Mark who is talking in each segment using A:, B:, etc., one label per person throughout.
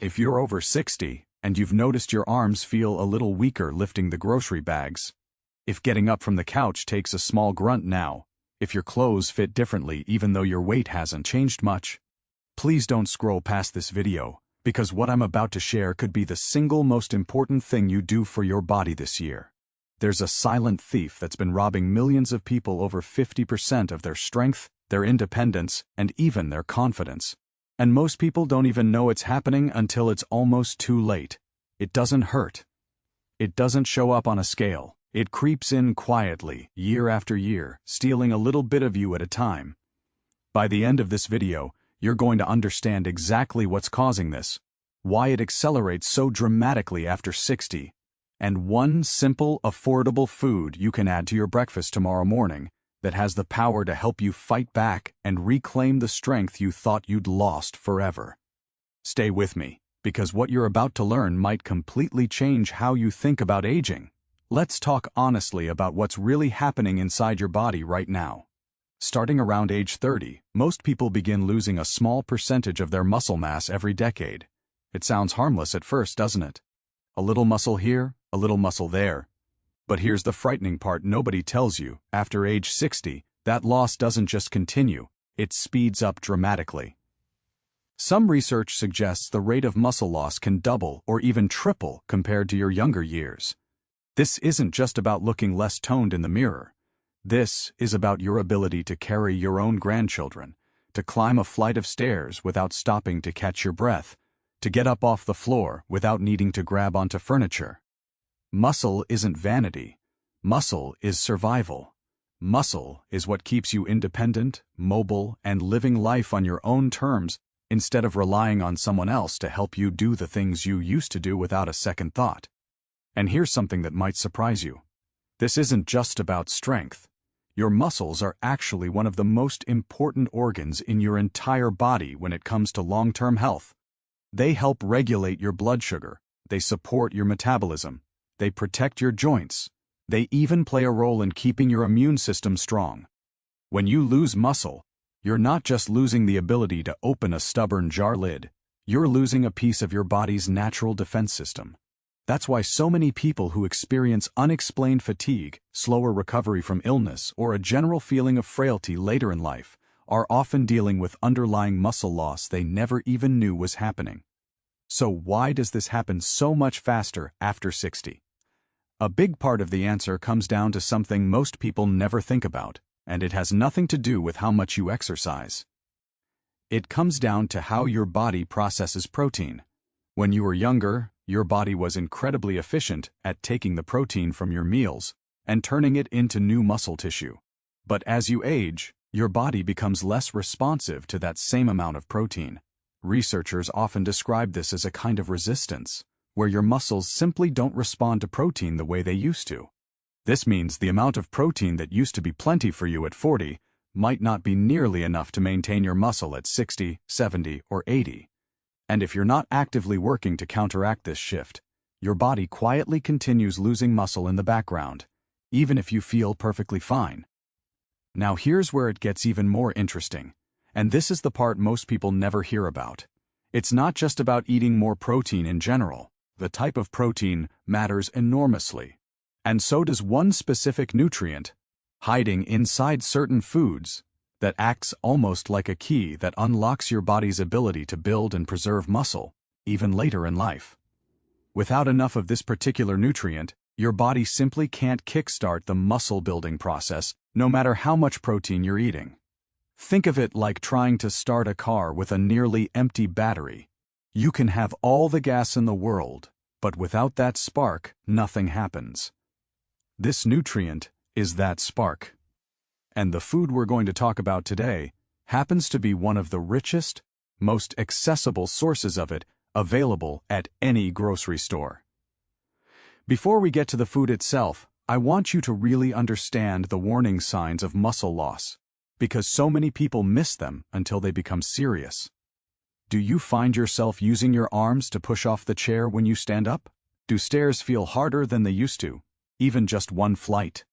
A: If you're over 60 and you've noticed your arms feel a little weaker lifting the grocery bags, if getting up from the couch takes a small grunt now, if your clothes fit differently even though your weight hasn't changed much, please don't scroll past this video, because what I'm about to share could be the single most important thing you do for your body this year. There's a silent thief that's been robbing millions of people over 50% of their strength, their independence, and even their confidence. And most people don't even know it's happening until it's almost too late. It doesn't hurt. It doesn't show up on a scale. It creeps in quietly, year after year, stealing a little bit of you at a time. By the end of this video, you're going to understand exactly what's causing this, why it accelerates so dramatically after 60, and one simple, affordable food you can add to your breakfast tomorrow morning that has the power to help you fight back and reclaim the strength you thought you'd lost forever. Stay with me, because what you're about to learn might completely change how you think about aging. Let's talk honestly about what's really happening inside your body right now. Starting around age 30, most people begin losing a small percentage of their muscle mass every decade. It sounds harmless at first, doesn't it? A little muscle here, a little muscle there. But here's the frightening part nobody tells you. After age 60, that loss doesn't just continue, it speeds up dramatically. Some research suggests the rate of muscle loss can double or even triple compared to your younger years. This isn't just about looking less toned in the mirror. This is about your ability to carry your own grandchildren, to climb a flight of stairs without stopping to catch your breath, to get up off the floor without needing to grab onto furniture. Muscle isn't vanity. Muscle is survival. Muscle is what keeps you independent, mobile, and living life on your own terms instead of relying on someone else to help you do the things you used to do without a second thought. And here's something that might surprise you. This isn't just about strength. Your muscles are actually one of the most important organs in your entire body when it comes to long-term health. They help regulate your blood sugar. They support your metabolism. They protect your joints. They even play a role in keeping your immune system strong. When you lose muscle, you're not just losing the ability to open a stubborn jar lid. You're losing a piece of your body's natural defense system. That's why so many people who experience unexplained fatigue, slower recovery from illness, or a general feeling of frailty later in life are often dealing with underlying muscle loss they never even knew was happening. So why does this happen so much faster after 60? A big part of the answer comes down to something most people never think about, and it has nothing to do with how much you exercise. It comes down to how your body processes protein. When you were younger, your body was incredibly efficient at taking the protein from your meals and turning it into new muscle tissue. But as you age, your body becomes less responsive to that same amount of protein. Researchers often describe this as a kind of resistance, where your muscles simply don't respond to protein the way they used to. This means the amount of protein that used to be plenty for you at 40 might not be nearly enough to maintain your muscle at 60, 70, or 80. And if you're not actively working to counteract this shift, your body quietly continues losing muscle in the background, even if you feel perfectly fine. Now here's where it gets even more interesting, and this is the part most people never hear about. It's not just about eating more protein in general. The type of protein matters enormously. And so does one specific nutrient, hiding inside certain foods, that acts almost like a key that unlocks your body's ability to build and preserve muscle, even later in life. Without enough of this particular nutrient, your body simply can't kickstart the muscle-building process, no matter how much protein you're eating. Think of it like trying to start a car with a nearly empty battery. You can have all the gas in the world, but without that spark, nothing happens. This nutrient is that spark. And the food we're going to talk about today happens to be one of the richest, most accessible sources of it available at any grocery store. Before we get to the food itself, I want you to really understand the warning signs of muscle loss, because so many people miss them until they become serious. Do you find yourself using your arms to push off the chair when you stand up? Do stairs feel harder than they used to, even just one flight?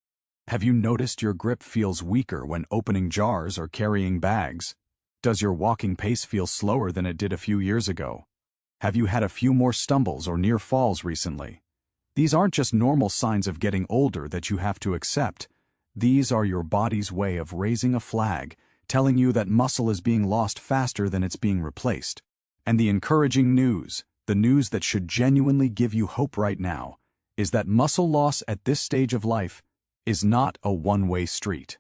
A: Have you noticed your grip feels weaker when opening jars or carrying bags? Does your walking pace feel slower than it did a few years ago? Have you had a few more stumbles or near falls recently? These aren't just normal signs of getting older that you have to accept. These are your body's way of raising a flag, telling you that muscle is being lost faster than it's being replaced. And the encouraging news, the news that should genuinely give you hope right now, is that muscle loss at this stage of life is not a one-way street.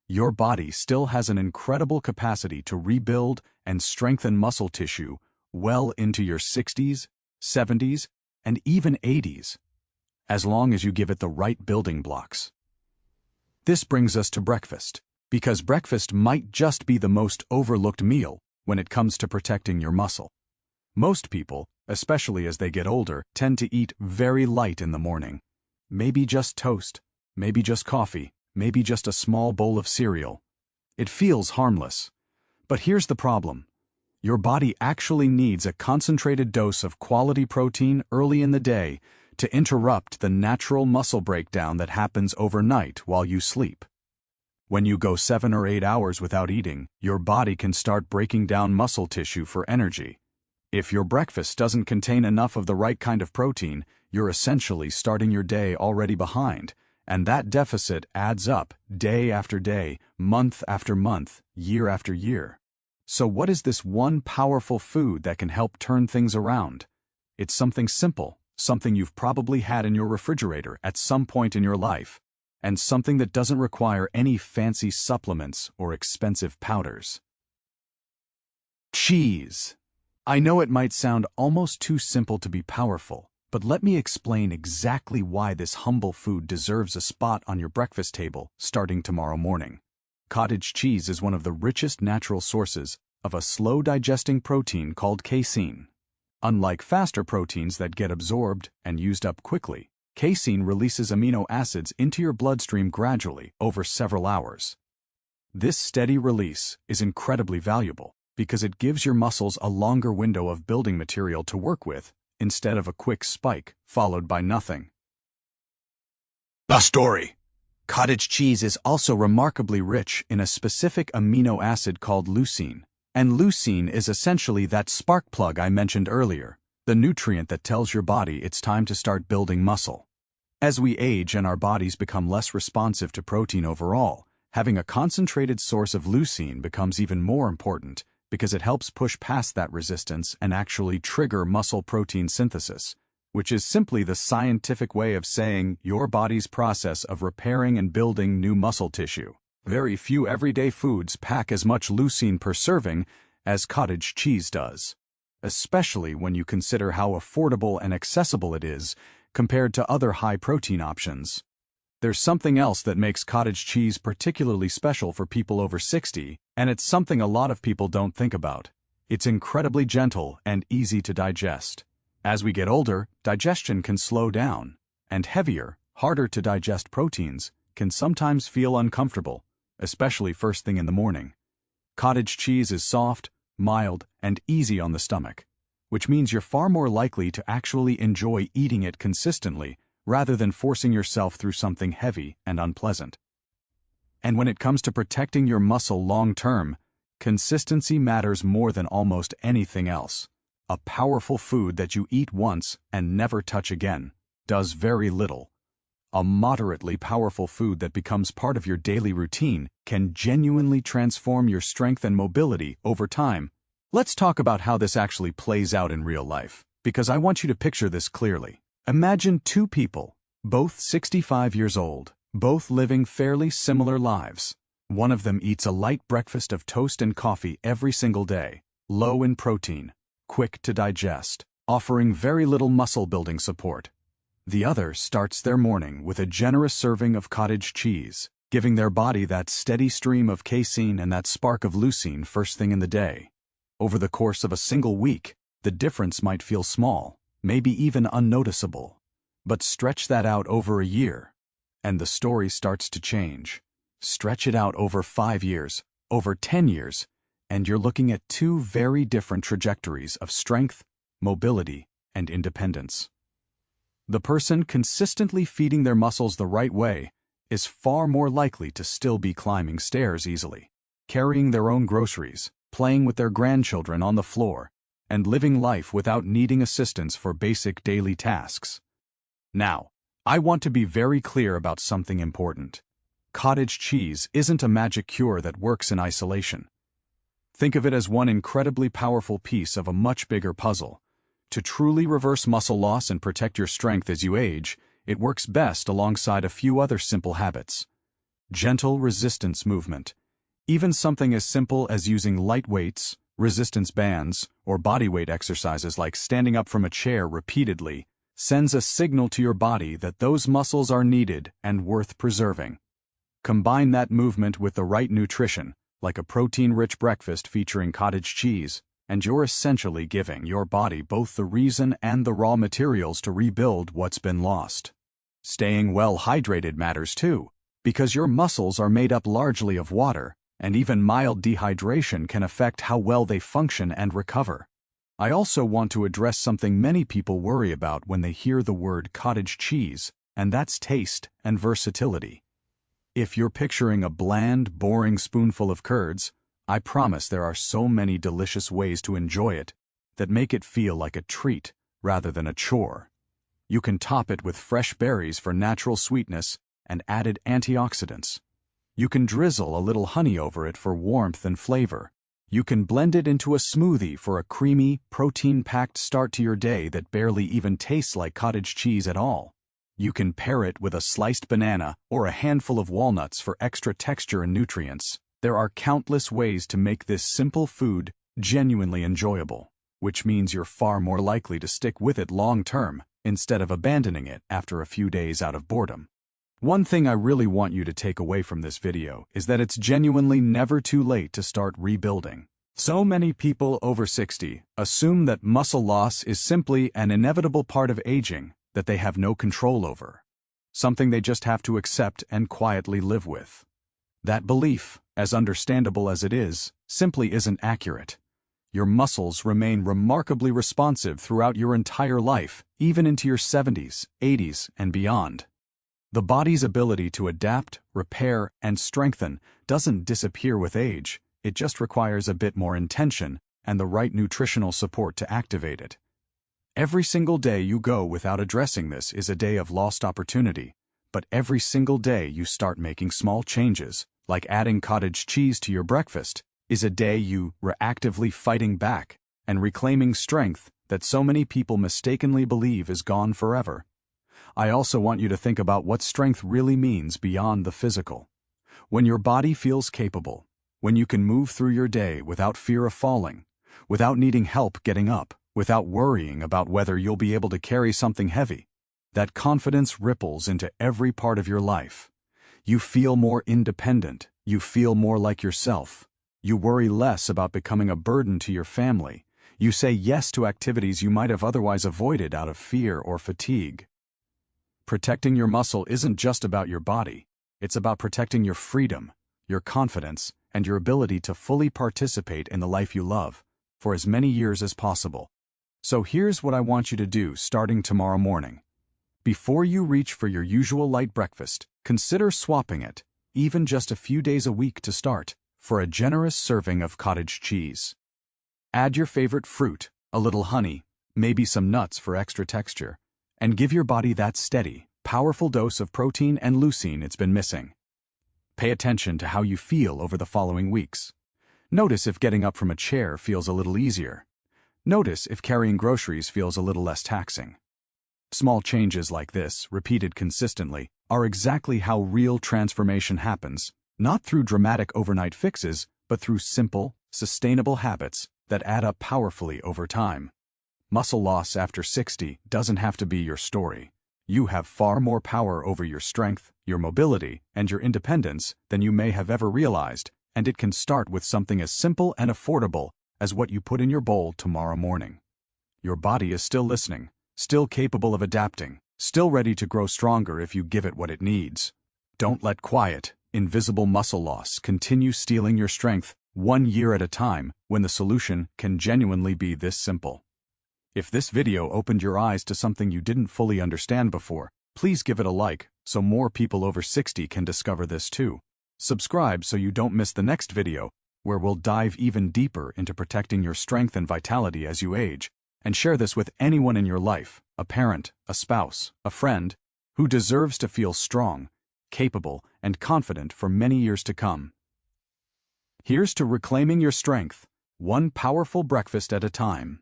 A: Your body still has an incredible capacity to rebuild and strengthen muscle tissue well into your 60s, 70s, and even 80s, as long as you give it the right building blocks. This brings us to breakfast, because breakfast might just be the most overlooked meal when it comes to protecting your muscle. Most people, especially as they get older, tend to eat very light in the morning. Maybe just toast, maybe just coffee, maybe just a small bowl of cereal. It feels harmless. But here's the problem. Your body actually needs a concentrated dose of quality protein early in the day to interrupt the natural muscle breakdown that happens overnight while you sleep. When you go 7 or 8 hours without eating, your body can start breaking down muscle tissue for energy. If your breakfast doesn't contain enough of the right kind of protein, you're essentially starting your day already behind, and that deficit adds up day after day, month after month, year after year. So what is this one powerful food that can help turn things around? It's something simple, something you've probably had in your refrigerator at some point in your life, and something that doesn't require any fancy supplements or expensive powders. Cheese. I know it might sound almost too simple to be powerful, but let me explain exactly why this humble food deserves a spot on your breakfast table starting tomorrow morning. Cottage cheese is one of the richest natural sources of a slow-digesting protein called casein. Unlike faster proteins that get absorbed and used up quickly, casein releases amino acids into your bloodstream gradually over several hours. This steady release is incredibly valuable because it gives your muscles a longer window of building material to work with instead of a quick spike followed by nothing. The story. Cottage cheese is also remarkably rich in a specific amino acid called leucine. And leucine is essentially that spark plug I mentioned earlier, the nutrient that tells your body it's time to start building muscle. As we age and our bodies become less responsive to protein overall, having a concentrated source of leucine becomes even more important because it helps push past that resistance and actually trigger muscle protein synthesis, which is simply the scientific way of saying your body's process of repairing and building new muscle tissue. Very few everyday foods pack as much leucine per serving as cottage cheese does, especially when you consider how affordable and accessible it is compared to other high-protein options. There's something else that makes cottage cheese particularly special for people over 60, and it's something a lot of people don't think about. It's incredibly gentle and easy to digest. As we get older, digestion can slow down, and heavier, harder to digest proteins can sometimes feel uncomfortable, especially first thing in the morning. Cottage cheese is soft, mild, and easy on the stomach, which means you're far more likely to actually enjoy eating it consistently rather than forcing yourself through something heavy and unpleasant. And when it comes to protecting your muscle long-term, consistency matters more than almost anything else. A powerful food that you eat once and never touch again does very little. A moderately powerful food that becomes part of your daily routine can genuinely transform your strength and mobility over time. Let's talk about how this actually plays out in real life, because I want you to picture this clearly. Imagine two people, both 65 years old, both living fairly similar lives. One of them eats a light breakfast of toast and coffee every single day, low in protein, quick to digest, offering very little muscle-building support. The other starts their morning with a generous serving of cottage cheese, giving their body that steady stream of casein and that spark of leucine first thing in the day. Over the course of a single week, the difference might feel small, maybe even unnoticeable. But stretch that out over a year, and the story starts to change. Stretch it out over 5 years, over 10 years, and you're looking at two very different trajectories of strength, mobility, and independence. The person consistently feeding their muscles the right way is far more likely to still be climbing stairs easily, carrying their own groceries, playing with their grandchildren on the floor, and living life without needing assistance for basic daily tasks. Now, I want to be very clear about something important. Cottage cheese isn't a magic cure that works in isolation. Think of it as one incredibly powerful piece of a much bigger puzzle. To truly reverse muscle loss and protect your strength as you age, it works best alongside a few other simple habits. Gentle resistance movement. Even something as simple as using light weights, resistance bands, or bodyweight exercises like standing up from a chair repeatedly sends a signal to your body that those muscles are needed and worth preserving. Combine that movement with the right nutrition, like a protein-rich breakfast featuring cottage cheese, and you're essentially giving your body both the reason and the raw materials to rebuild what's been lost. Staying well hydrated matters too, because your muscles are made up largely of water, and even mild dehydration can affect how well they function and recover. I also want to address something many people worry about when they hear the word cottage cheese, and that's taste and versatility. If you're picturing a bland, boring spoonful of curds, I promise there are so many delicious ways to enjoy it that make it feel like a treat rather than a chore. You can top it with fresh berries for natural sweetness and added antioxidants. You can drizzle a little honey over it for warmth and flavor. You can blend it into a smoothie for a creamy, protein-packed start to your day that barely even tastes like cottage cheese at all. You can pair it with a sliced banana or a handful of walnuts for extra texture and nutrients. There are countless ways to make this simple food genuinely enjoyable, which means you're far more likely to stick with it long-term instead of abandoning it after a few days out of boredom. One thing I really want you to take away from this video is that it's genuinely never too late to start rebuilding. So many people over 60 assume that muscle loss is simply an inevitable part of aging that they have no control over, something they just have to accept and quietly live with. That belief, as understandable as it is, simply isn't accurate. Your muscles remain remarkably responsive throughout your entire life, even into your 70s, 80s, and beyond. The body's ability to adapt, repair, and strengthen doesn't disappear with age. It just requires a bit more intention and the right nutritional support to activate it. Every single day you go without addressing this is a day of lost opportunity, but every single day you start making small changes, like adding cottage cheese to your breakfast, is a day you are actively fighting back and reclaiming strength that so many people mistakenly believe is gone forever. I also want you to think about what strength really means beyond the physical. When your body feels capable, when you can move through your day without fear of falling, without needing help getting up, without worrying about whether you'll be able to carry something heavy, that confidence ripples into every part of your life. You feel more independent, you feel more like yourself. You worry less about becoming a burden to your family. You say yes to activities you might have otherwise avoided out of fear or fatigue. Protecting your muscle isn't just about your body. It's about protecting your freedom, your confidence, and your ability to fully participate in the life you love for as many years as possible. So here's what I want you to do starting tomorrow morning. Before you reach for your usual light breakfast, consider swapping it, even just a few days a week to start, for a generous serving of cottage cheese. Add your favorite fruit, a little honey, maybe some nuts for extra texture, and give your body that steady, powerful dose of protein and leucine it's been missing. Pay attention to how you feel over the following weeks. Notice if getting up from a chair feels a little easier. Notice if carrying groceries feels a little less taxing. Small changes like this, repeated consistently, are exactly how real transformation happens, not through dramatic overnight fixes, but through simple, sustainable habits that add up powerfully over time. Muscle loss after 60 doesn't have to be your story. You have far more power over your strength, your mobility, and your independence than you may have ever realized, and it can start with something as simple and affordable as what you put in your bowl tomorrow morning. Your body is still listening, still capable of adapting, still ready to grow stronger if you give it what it needs. Don't let quiet, invisible muscle loss continue stealing your strength 1 year at a time when the solution can genuinely be this simple. If this video opened your eyes to something you didn't fully understand before, please give it a like so more people over 60 can discover this too. Subscribe so you don't miss the next video, where we'll dive even deeper into protecting your strength and vitality as you age, and share this with anyone in your life, a parent, a spouse, a friend, who deserves to feel strong, capable, and confident for many years to come. Here's to reclaiming your strength, one powerful breakfast at a time.